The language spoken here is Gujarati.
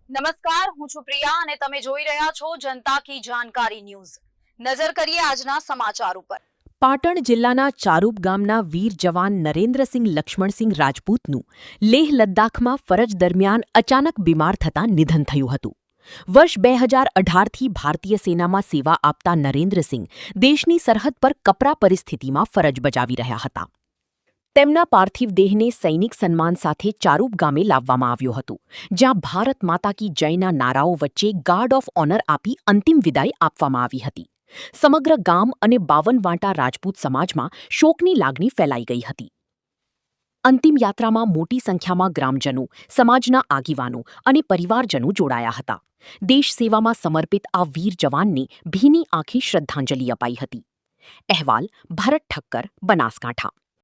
નમસ્કાર, હું છું પ્રિયા અને તમે જોઈ રહ્યા છો જનતા કી જાણકારી ન્યૂઝ। નજર કરીએ આજના સમાચાર ઉપર। પાટણ જિલ્લાના ચારૂપ ગામના વીર જવાન નરેન્દ્રસિંહ લક્ષ્મણસિંહ રાજપૂતનું લેહ લદ્દાખમાં ફરજ દરમિયાન અચાનક બીમાર થતાં નિધન થયું હતું। વર્ષ 2018થી ભારતીય સેનામાં સેવા આપતા નરેન્દ્રસિંહ દેશની સરહદ પર કપરા પરિસ્થિતિમાં ફરજ બજાવી રહ્યા હતા। તેમના પાર્થિવ દેહને સૈનિક સન્માન સાથે ચારૂપ ગામે લાવવામાં આવ્યો હતો, જ્યાં ભારત માતા કી જયના નારાઓ વચ્ચે ગાર્ડ ઓફ ઓનર આપી અંતિમ વિદાય આપવામાં આવી હતી। સમગ્ર ગામ અને 52 વાંટા રાજપૂત સમાજમાં શોકની લાગણી ફેલાઈ ગઈ હતી। અંતિમ યાત્રામાં મોટી સંખ્યામાં ગ્રામજનો, સમાજના આગેવાનો અને પરિવારજનો જોડાયા હતા। દેશ સેવામાં સમર્પિત આ વીર જવાનને ભીની આંખે શ્રદ્ધાંજલિ અપાઈ હતી। અહેવાલ ભરત ઠક્કર, બનાસકાંઠા।